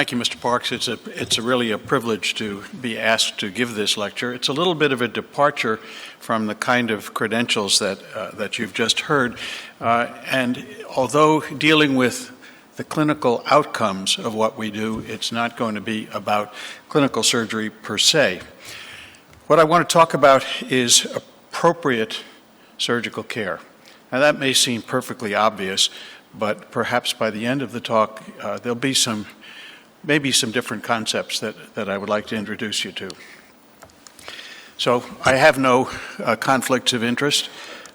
Thank you, Mr. Parks. It's really a privilege to be asked to give this lecture. It's a little bit of a departure from the kind of credentials that you've just heard. And although dealing with the clinical outcomes of what we do, it's not going to be about clinical surgery per se. What I want to talk about is appropriate surgical care. Now that may seem perfectly obvious, but perhaps by the end of the talk, there'll be maybe some different concepts that I would like to introduce you to. So I have no conflicts of interest,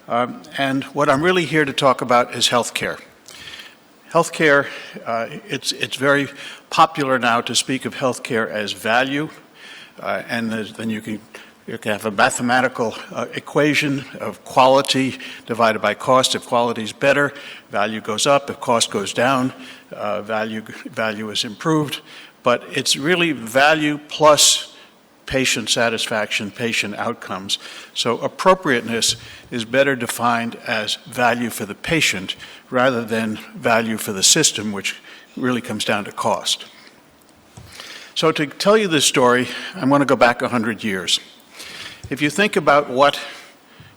and what I'm really here to talk about is healthcare. Healthcare, it's very popular now to speak of healthcare as value, and then you can have a mathematical equation of quality divided by cost. If quality is better, value goes up. If cost goes down, value is improved. But it's really value plus patient satisfaction, patient outcomes. So appropriateness is better defined as value for the patient rather than value for the system, which really comes down to cost. So to tell you this story, I'm going to go back 100 years. If you think about what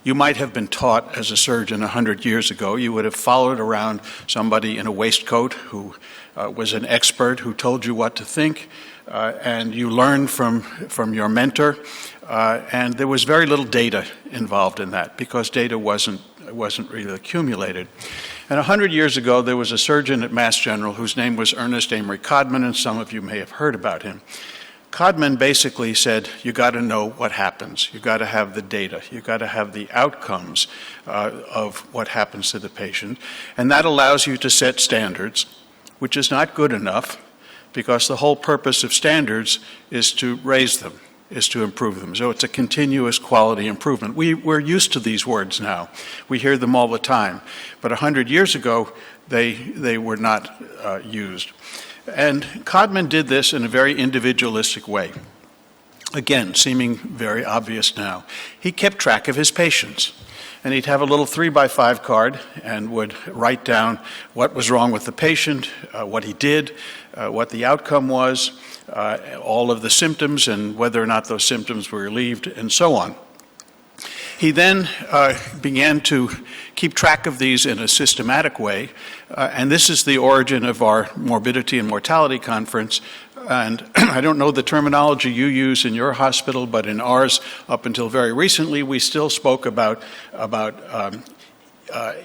you might have been taught as a surgeon 100 years ago, you would have followed around somebody in a waistcoat who was an expert who told you what to think, and you learned from your mentor, and there was very little data involved in that because data wasn't really accumulated. And 100 years ago, there was a surgeon at Mass General whose name was Ernest Amory Codman, and some of you may have heard about him. Codman basically said, you got to know what happens. You got to have the data. You got to have the outcomes of what happens to the patient. And that allows you to set standards, which is not good enough because the whole purpose of standards is to raise them, is to improve them. So it's a continuous quality improvement. We're used to these words now. We hear them all the time. But 100 years ago, they were not used. And Codman did this in a very individualistic way. Again, seeming very obvious now. He kept track of his patients. And he'd have a little 3x5 card and would write down what was wrong with the patient, what he did, what the outcome was, all of the symptoms and whether or not those symptoms were relieved, and so on. He then began to keep track of these in a systematic way, and this is the origin of our morbidity and mortality conference. And I don't know the terminology you use in your hospital, but in ours, up until very recently, we still spoke about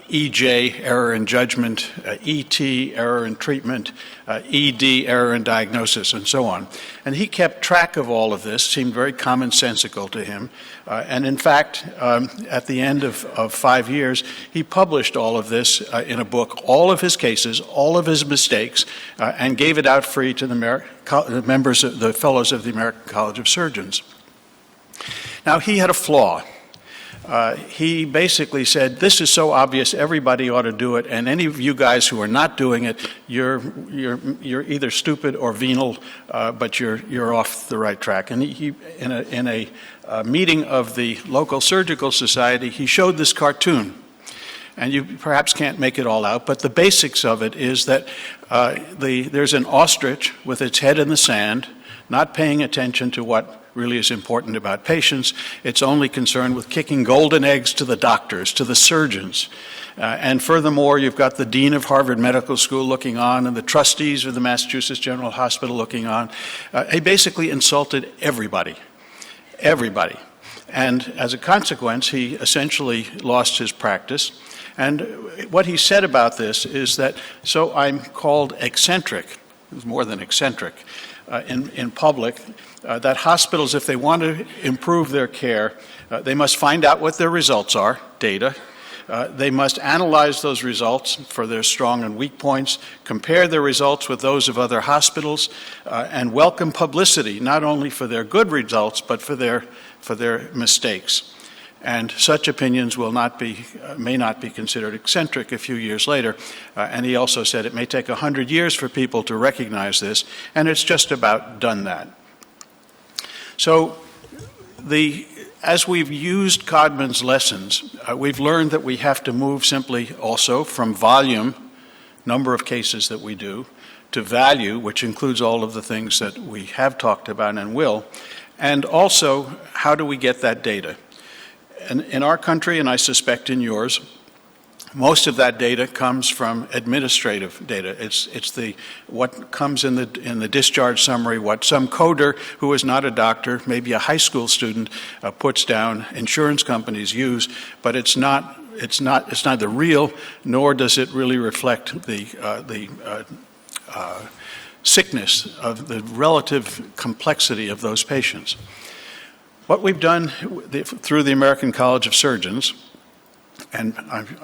EJ, error in judgment, ET, error in treatment, ED, error in diagnosis, and so on. And he kept track of all of this, seemed very commonsensical to him. And in fact, at the end of 5 years, he published all of this in a book, all of his cases, all of his mistakes, and gave it out free to the fellows of the American College of Surgeons. Now, he had a flaw. He basically said, this is so obvious, everybody ought to do it, and any of you guys who are not doing it, you're either stupid or venal, but you're off the right track. And he in a meeting of the local surgical society, he showed this cartoon. And you perhaps can't make it all out, but the basics of it is that there's an ostrich with its head in the sand, not paying attention to what really is important about patients. It's only concerned with kicking golden eggs to the doctors, to the surgeons. And furthermore, you've got the dean of Harvard Medical School looking on and the trustees of the Massachusetts General Hospital looking on. He basically insulted everybody. And as a consequence, he essentially lost his practice. And what he said about this is that, so I'm called eccentric, more than eccentric, in public, that hospitals, if they want to improve their care, they must find out what their results are, data. They must analyze those results for their strong and weak points, compare their results with those of other hospitals, and welcome publicity, not only for their good results, but for their mistakes. And such opinions may not be considered eccentric a few years later. And he also said it may take 100 years for people to recognize this, and it's just about done that. So as we've used Codman's lessons, we've learned that we have to move simply also from volume, number of cases that we do, to value, which includes all of the things that we have talked about and will, and also how do we get that data. And in our country, and I suspect in yours, most of that data comes from administrative data. It's what comes in the discharge summary, what some coder who is not a doctor, maybe a high school student, puts down. Insurance companies use, but it's neither real nor does it really reflect the sickness of the relative complexity of those patients. What we've done through the American College of Surgeons, and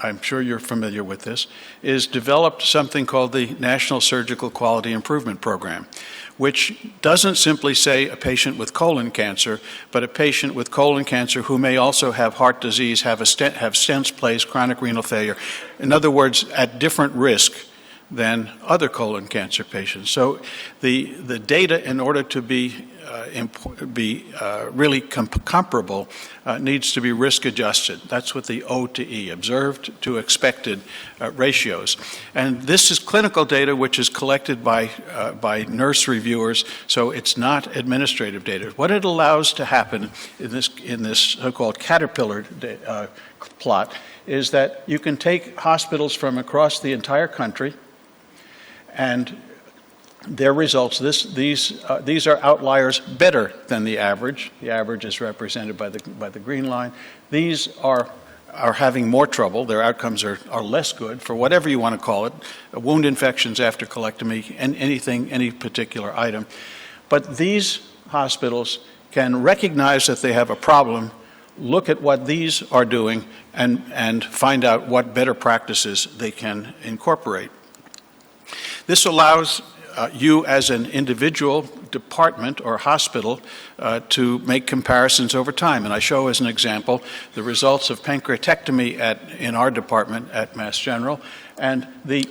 I'm sure you're familiar with this, is developed something called the National Surgical Quality Improvement Program, which doesn't simply say a patient with colon cancer, but a patient with colon cancer who may also have heart disease, have stents placed, chronic renal failure. In other words, at different risk than other colon cancer patients. So the data, in order to be really comparable, needs to be risk adjusted. That's what the O to E, observed to expected ratios. And this is clinical data which is collected by nurse reviewers, so it's not administrative data. What it allows to happen in this so-called caterpillar plot is that you can take hospitals from across the entire country and their results, these are outliers better than the average. The average is represented by the green line. These are having more trouble. Their outcomes are less good, for whatever you want to call it, wound infections after colectomy, and any particular item. But these hospitals can recognize that they have a problem, look at what these are doing, and find out what better practices they can incorporate. This allows you as an individual department or hospital to make comparisons over time. And I show as an example the results of pancreatectomy in our department at Mass General. And the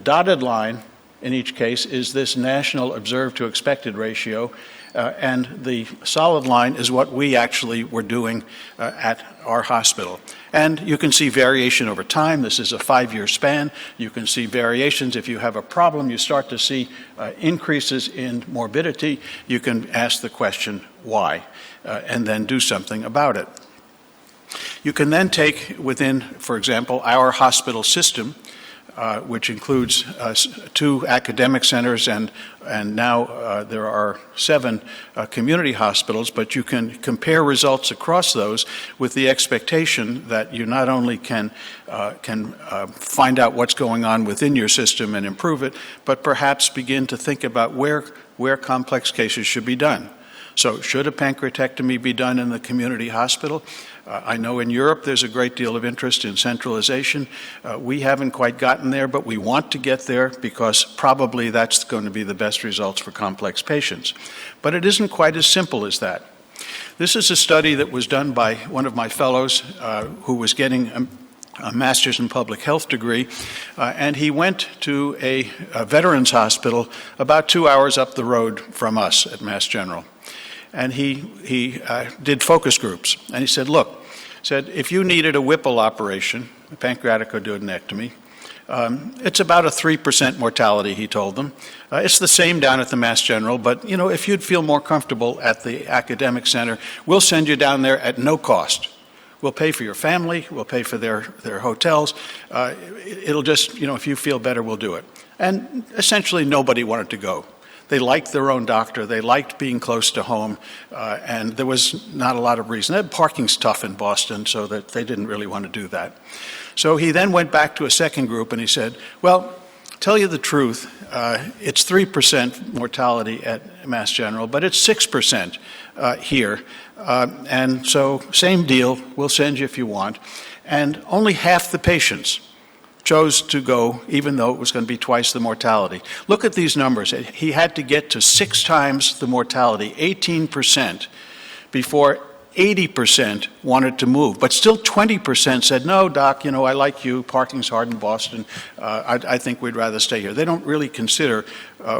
dotted line in each case is this national observed to expected ratio. And the solid line is what we actually were doing at our hospital. And you can see variation over time. This is a 5-year span. You can see variations. If you have a problem, you start to see increases in morbidity. You can ask the question, why? And then do something about it. You can then take within, for example, our hospital system, which includes 2 academic centers and now there are 7 community hospitals, but you can compare results across those with the expectation that you not only can find out what's going on within your system and improve it, but perhaps begin to think about where complex cases should be done. So should a pancreatectomy be done in the community hospital? I know in Europe there's a great deal of interest in centralization. We haven't quite gotten there, but we want to get there because probably that's going to be the best results for complex patients. But it isn't quite as simple as that. This is a study that was done by one of my fellows who was getting a master's in public health degree, and he went to a veterans hospital about 2 hours up the road from us at Mass General. And he did focus groups. And he said, look, if you needed a Whipple operation, a pancreatic duodenectomy, it's about a 3% mortality, he told them. It's the same down at the Mass General, but if you'd feel more comfortable at the academic center, we'll send you down there at no cost. We'll pay for your family, we'll pay for their hotels. It'll just, if you feel better, we'll do it. And essentially nobody wanted to go. They liked their own doctor, they liked being close to home, and there was not a lot of reason. Parking's tough in Boston, so that they didn't really want to do that. So he then went back to a second group and he said, well, tell you the truth, it's 3% mortality at Mass General, but it's 6% here. And so same deal, we'll send you if you want. And only half the patients chose to go, even though it was going to be twice the mortality. Look at these numbers. He had to get to 6 times the mortality, 18%, before 80% wanted to move. But still 20% said, no, doc, I like you, parking's hard in Boston, I think we'd rather stay here. They don't really consider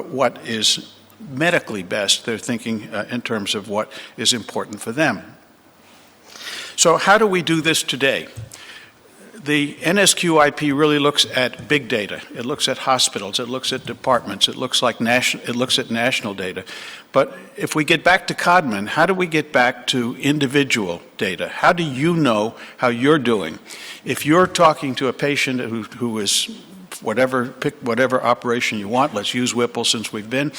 what is medically best. They're thinking in terms of what is important for them. So how do we do this today? The NSQIP really looks at big data. It looks at hospitals. It looks at departments. It looks at national data. But if we get back to Codman, how do we get back to individual data? How do you know how you're doing? If you're talking to a patient who is pick whatever operation you want. Let's use Whipple since we've been.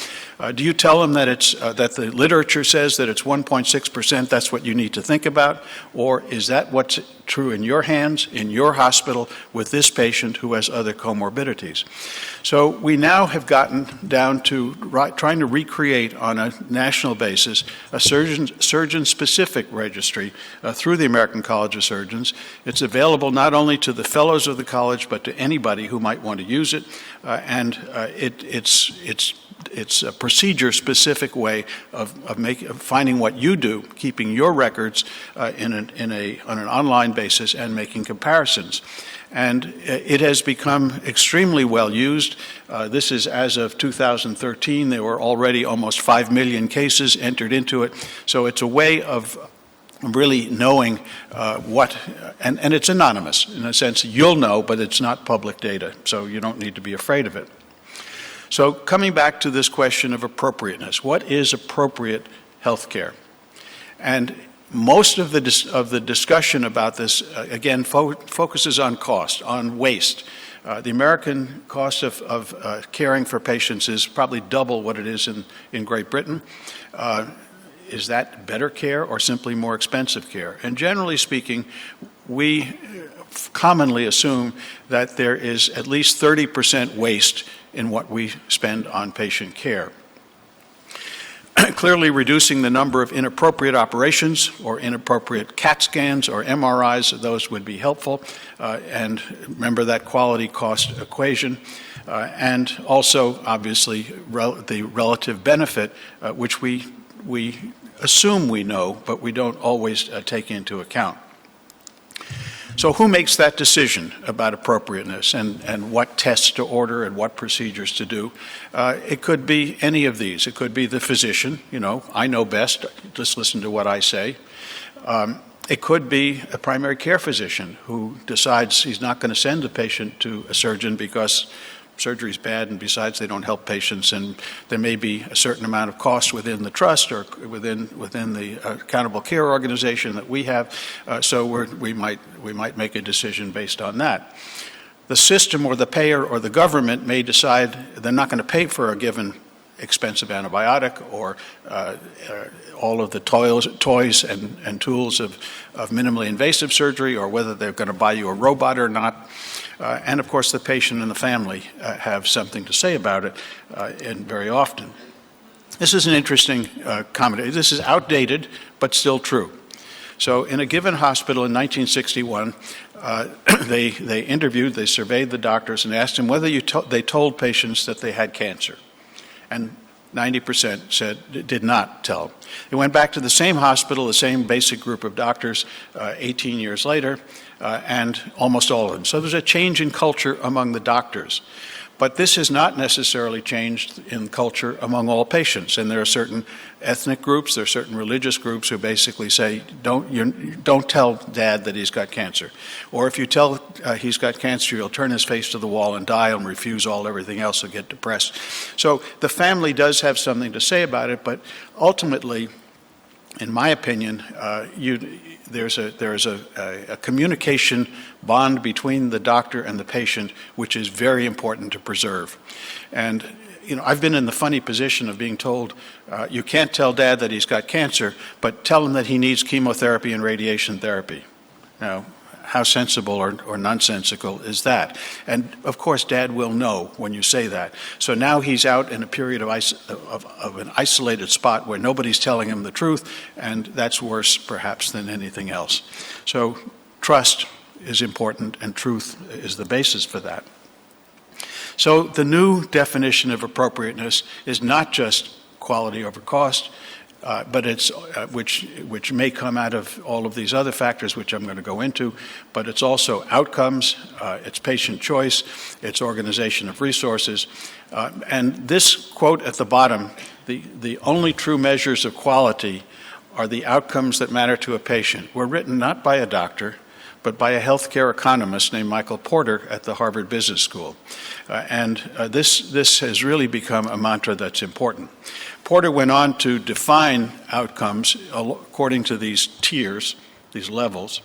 Do you tell them that that the literature says that it's 1.6%? That's what you need to think about, or is that what's true in your hands, in your hospital, with this patient who has other comorbidities? So we now have gotten down to trying to recreate on a national basis a surgeon-specific registry through the American College of Surgeons. It's available not only to the fellows of the college, but to anybody who might want to use it, and it's a procedure-specific way of finding what you do, keeping your records on an online basis and making comparisons. And it has become extremely well used. This is as of 2013. There were already almost 5 million cases entered into it. So it's a way of really knowing and it's anonymous in a sense. You'll know, but it's not public data, so you don't need to be afraid of it. So coming back to this question of appropriateness, what is appropriate health care? And most of the discussion about this, again, focuses on cost, on waste. The American cost of caring for patients is probably double what it is in Great Britain. Is that better care or simply more expensive care? And generally speaking, we commonly assume that there is at least 30% waste in what we spend on patient care. Clearly, reducing the number of inappropriate operations or inappropriate CAT scans or MRIs, those would be helpful. And remember that quality cost equation. And also, obviously, the relative benefit, which we assume we know, but we don't always take into account. So who makes that decision about appropriateness and what tests to order and what procedures to do? It could be any of these. It could be the physician, I know best, just listen to what I say. It could be a primary care physician who decides he's not going to send the patient to a surgeon because surgery is bad, and besides, they don't help patients, and there may be a certain amount of cost within the trust or within the accountable care organization that we have, so we might make a decision based on that. The system or the payer or the government may decide they're not going to pay for a given expensive antibiotic or all of the toys and tools of minimally invasive surgery, or whether they're going to buy you a robot or not. And of course, the patient and the family have something to say about it, and very often. This is an interesting comment. This is outdated, but still true. So in a given hospital in 1961, they surveyed the doctors and asked them whether they told patients that they had cancer. And 90% said did not tell. They went back to the same hospital, the same basic group of doctors 18 years later, and almost all of them. So there's a change in culture among the doctors. But this has not necessarily changed in culture among all patients. And there are certain ethnic groups, there are certain religious groups who basically say, don't tell Dad that he's got cancer. Or if you tell he's got cancer, he'll turn his face to the wall and die and refuse everything else and get depressed. So the family does have something to say about it, but ultimately, in my opinion, there's a communication bond between the doctor and the patient, which is very important to preserve. And I've been in the funny position of being told, you can't tell Dad that he's got cancer, but tell him that he needs chemotherapy and radiation therapy. Now, how sensible or nonsensical is that? And of course, Dad will know when you say that. So now he's out in a period of an isolated spot where nobody's telling him the truth, and that's worse perhaps than anything else. So trust is important, and truth is the basis for that. So the new definition of appropriateness is not just quality over cost, but it's which may come out of all of these other factors, which I'm going to go into, but it's also outcomes, it's patient choice, it's organization of resources, and this quote at the bottom, the only true measures of quality are the outcomes that matter to a patient, were written not by a doctor, but by a healthcare economist named Michael Porter at the Harvard Business School. This has really become a mantra that's important. Porter went on to define outcomes according to these tiers, these levels.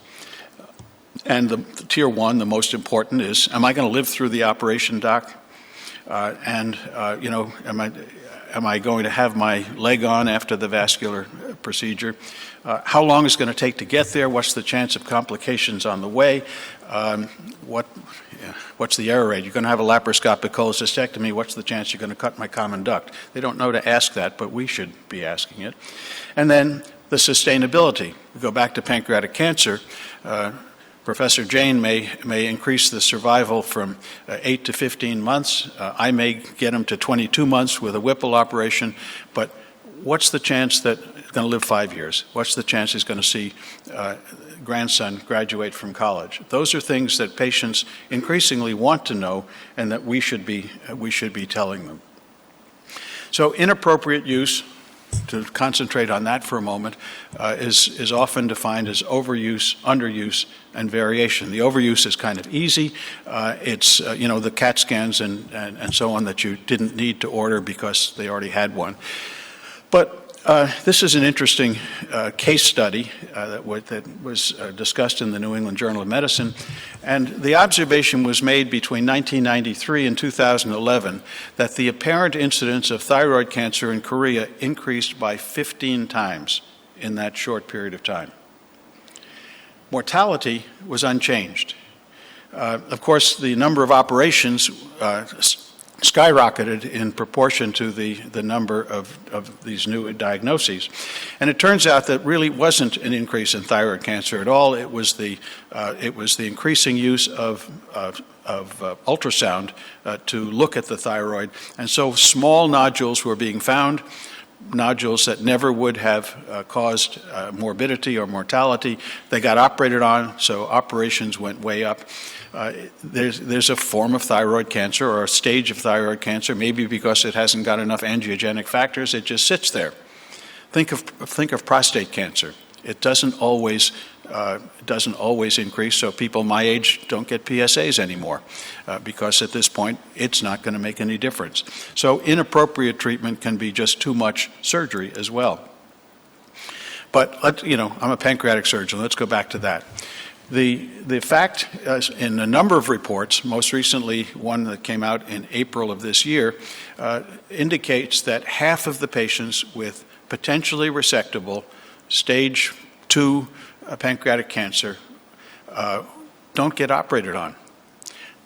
And the tier one, the most important, is, am I going to live through the operation, doc? Am I going to have my leg on after the vascular procedure? How long is it going to take to get there? What's the chance of complications on the way? What's the error rate? You're going to have a laparoscopic cholecystectomy. What's the chance you're going to cut my common duct? They don't know to ask that, but we should be asking it. And then the sustainability. We go back to pancreatic cancer. Professor Jain may increase the survival from 8 to 15 months. I may get him to 22 months with a Whipple operation, but what's the chance that he's going to live 5 years? What's the chance he's going to see grandson graduate from college? Those are things that patients increasingly want to know and that we should be telling them. So inappropriate use, to concentrate on that for a moment, is often defined as overuse, underuse, and variation. The overuse is kind of easy. It's the CAT scans and so on that you didn't need to order because they already had one. But this is an interesting case study that was discussed in the New England Journal of Medicine, and the observation was made between 1993 and 2011 that the apparent incidence of thyroid cancer in Korea increased by 15 times in that short period of time. Mortality was unchanged. Of course, the number of operations skyrocketed in proportion to the number of these new diagnoses. And it turns out that really wasn't an increase in thyroid cancer at all. It was the increasing use of ultrasound to look at the thyroid. And so small nodules were being found, nodules that never would have caused morbidity or mortality. They got operated on, so operations went way up. There's a form of thyroid cancer or a stage of thyroid cancer, maybe because it hasn't got enough angiogenic factors, it just sits there. Think of prostate cancer. It doesn't always increase, so people my age don't get PSAs anymore because at this point it's not going to make any difference. So inappropriate treatment can be just too much surgery as well. But I'm a pancreatic surgeon. Let's go back to that. The fact in a number of reports, most recently one that came out in April of this year, indicates that half of the patients with potentially resectable stage 2 pancreatic cancer don't get operated on.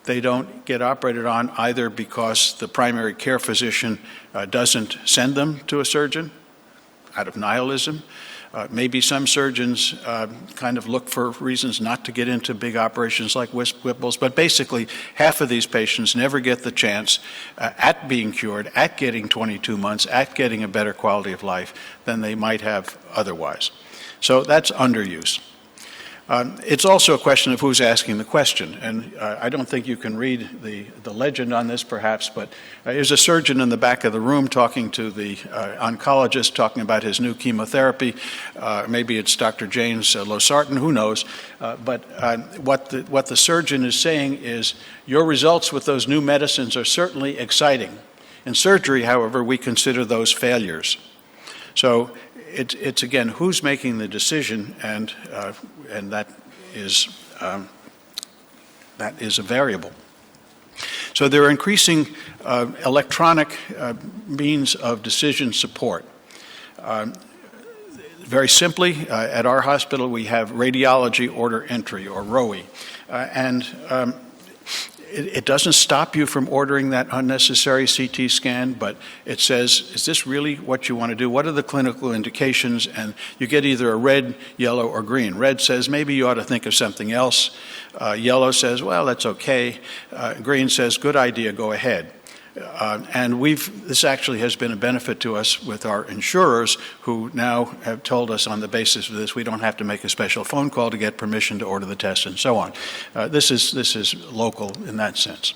They don't get operated on either because the primary care physician doesn't send them to a surgeon out of nihilism. Maybe some surgeons kind of look for reasons not to get into big operations like Whipples, but basically half of these patients never get the chance at being cured, at getting 22 months, at getting a better quality of life than they might have otherwise. So that's underuse. It's also a question of who's asking the question, and I don't think you can read the legend on this perhaps, but there's a surgeon in the back of the room talking to the oncologist, talking about his new chemotherapy. Maybe it's Dr. James Losartan, who knows, but what the surgeon is saying is, your results with those new medicines are certainly exciting. In surgery, however, we consider those failures. So it's again, who's making the decision, and that is a variable. So there are increasing electronic means of decision support. Very simply, at our hospital, we have radiology order entry, or ROE, and it doesn't stop you from ordering that unnecessary CT scan, but it says, is this really what you want to do? What are the clinical indications? And you get either a red, yellow, or green. Red says, maybe you ought to think of something else. Yellow says, well, that's okay. Green says, good idea, go ahead. And this actually has been a benefit to us with our insurers, who now have told us on the basis of this we don't have to make a special phone call to get permission to order the test and so on. This is local in that sense.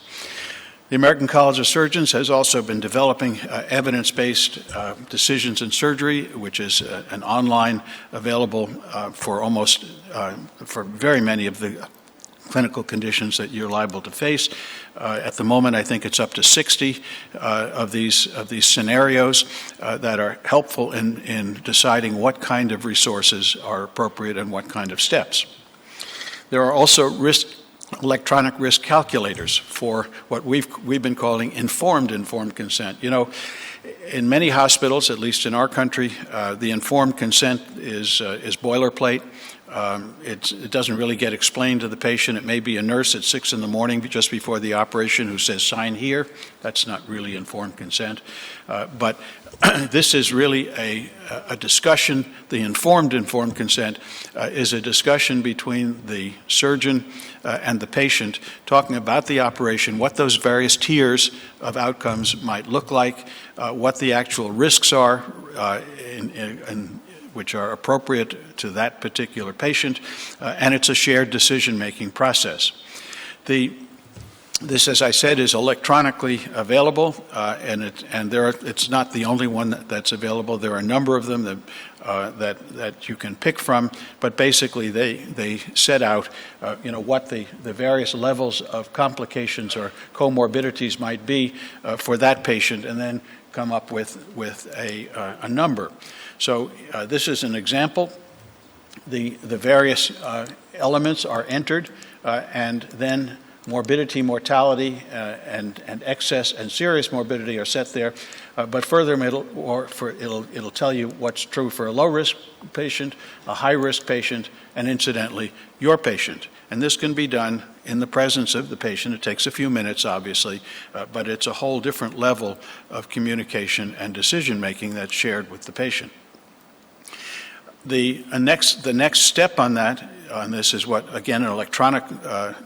The American College of Surgeons has also been developing evidence-based decisions in surgery, which is an online available for very many of the clinical conditions that you're liable to face. At the moment, I think it's up to 60 of these scenarios that are helpful in deciding what kind of resources are appropriate and what kind of steps. There are also electronic risk calculators for what we've been calling informed consent. You know, in many hospitals, at least in our country, the informed consent is boilerplate. It doesn't really get explained to the patient. It may be a nurse at 6 in the morning just before the operation who says, sign here. That's not really informed consent. But this is really a discussion. The informed consent is a discussion between the surgeon and the patient, talking about the operation, what those various tiers of outcomes might look like, what the actual risks are, which are appropriate to that particular patient, and it's a shared decision-making process. This, as I said, is electronically available, and it's not the only one that's available. There are a number of them that you can pick from, but basically they set out what the various levels of complications or comorbidities might be for that patient, and then come up with a number. So this is an example. The various elements are entered, and then morbidity, mortality, and excess and serious morbidity are set there. But further, it'll tell you what's true for a low-risk patient, a high-risk patient, and incidentally, your patient. And this can be done in the presence of the patient. It takes a few minutes, obviously, but it's a whole different level of communication and decision-making that's shared with the patient. The next step on this is what, again, an electronic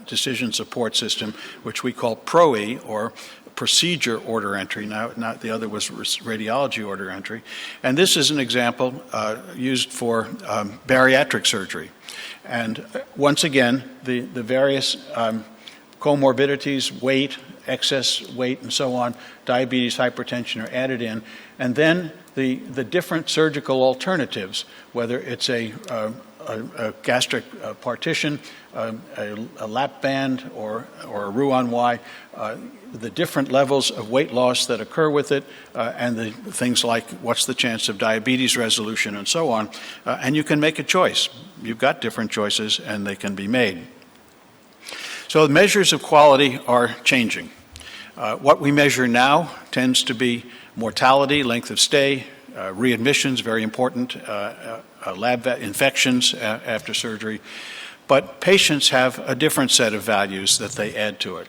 decision support system, which we call ProE, or procedure order entry. Now, not the other was radiology order entry. And this is an example used for bariatric surgery. And once again, the various comorbidities, weight, excess weight, and so on, diabetes, hypertension are added in. And then the different surgical alternatives, whether it's a gastric partition, a lap band, or a Roux-en-Y, the different levels of weight loss that occur with it, and the things like what's the chance of diabetes resolution and so on. And you can make a choice. You've got different choices, and they can be made. So the measures of quality are changing. What we measure now tends to be mortality, length of stay, readmissions, very important, lab infections after surgery. But patients have a different set of values that they add to it.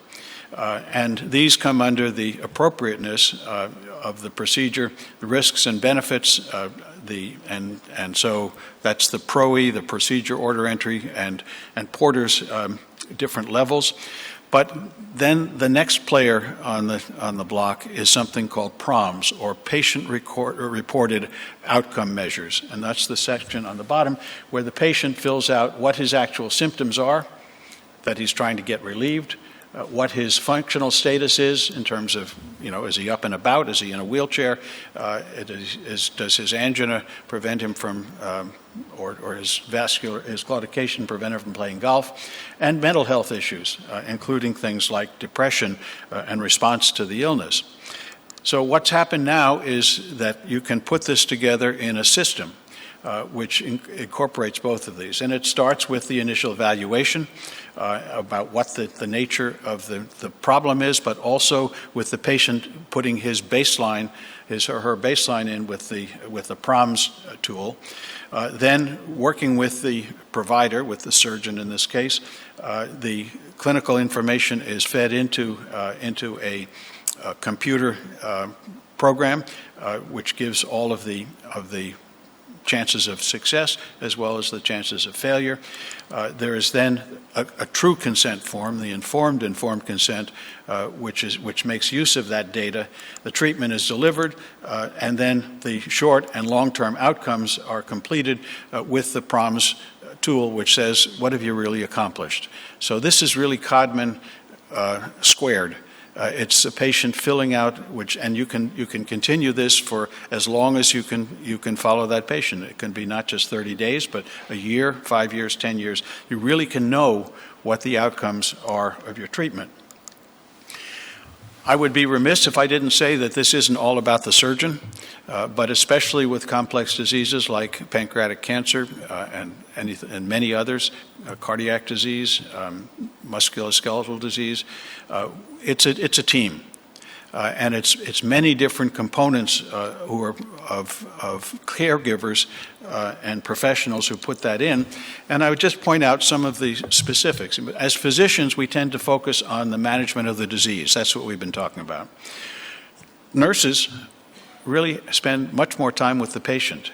And these come under the appropriateness of the procedure, the risks and benefits, and so that's the ProE, the procedure order entry, and Porter's different levels. But then the next player on the block is something called PROMs, or patient-reported outcome measures. And that's the section on the bottom where the patient fills out what his actual symptoms are, that he's trying to get relieved, what his functional status is in terms of, is he up and about? Is he in a wheelchair? Does his angina prevent him from, or his claudication prevent him from playing golf? And mental health issues, including things like depression and response to the illness. So what's happened now is that you can put this together in a system which incorporates both of these. And it starts with the initial evaluation about what the nature of the problem is, but also with the patient putting his or her baseline in with the PROMS tool. Then working with the provider, with the surgeon in this case, the clinical information is fed into a computer program, which gives all of the chances of success as well as the chances of failure. There is then a true consent form, the informed consent, which makes use of that data. The treatment is delivered, and then the short and long-term outcomes are completed with the PROMS tool, which says, what have you really accomplished? So this is really Codman squared. It's a patient filling out, and you can continue this for as long as you can follow that patient. It can be not just 30 days, but a year, 5 years, 10 years. You really can know what the outcomes are of your treatment. I would be remiss if I didn't say that this isn't all about the surgeon, but especially with complex diseases like pancreatic cancer and many others, cardiac disease, musculoskeletal disease. It's a team, and it's many different components who are of caregivers and professionals who put that in. And I would just point out some of the specifics. As physicians, we tend to focus on the management of the disease. That's what we've been talking about. Nurses really spend much more time with the patient.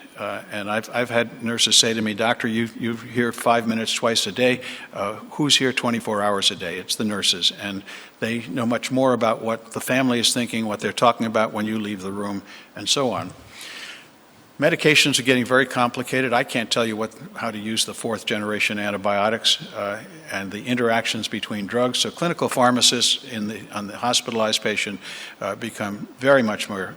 And I've had nurses say to me, "Doctor, you're here 5 minutes twice a day. Who's here 24 hours a day?" It's the nurses. And they know much more about what the family is thinking, what they're talking about when you leave the room, and so on. Medications are getting very complicated. I can't tell you how to use the 4th generation antibiotics and the interactions between drugs. So clinical pharmacists on the hospitalized patient become very much more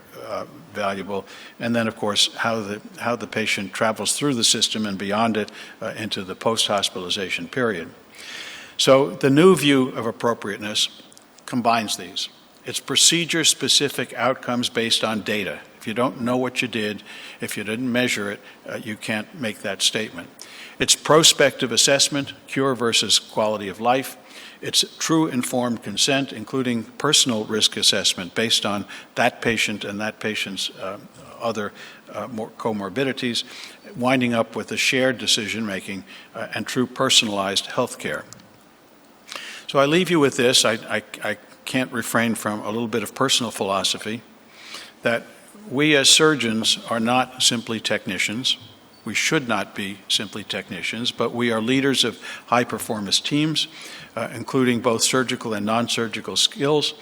valuable. And then, of course, how the patient travels through the system and beyond it into the post-hospitalization period. So the new view of appropriateness combines these. It's procedure-specific outcomes based on data. If you don't know what you did, if you didn't measure it, you can't make that statement. It's prospective assessment, cure versus quality of life. It's true informed consent, including personal risk assessment based on that patient and that patient's other comorbidities, winding up with a shared decision-making and true personalized health care. So I leave you with this. I can't refrain from a little bit of personal philosophy, that we as surgeons are not simply technicians. We should not be simply technicians, but we are leaders of high-performance teams, including both surgical and non-surgical skills.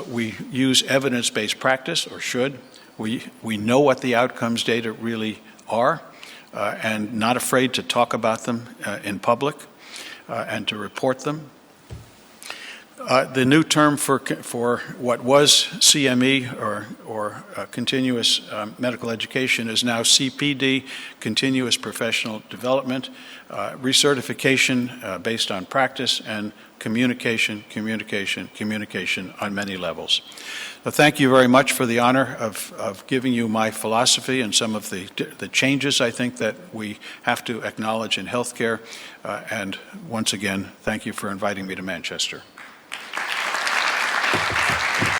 We use evidence-based practice, or should. We know what the outcomes data really are, and not afraid to talk about them in public and to report them. The new term for what was CME or continuous medical education is now CPD, continuous professional development, recertification based on practice, and communication on many levels. So thank you very much for the honor of giving you my philosophy and some of the changes I think that we have to acknowledge in healthcare. And once again, thank you for inviting me to Manchester.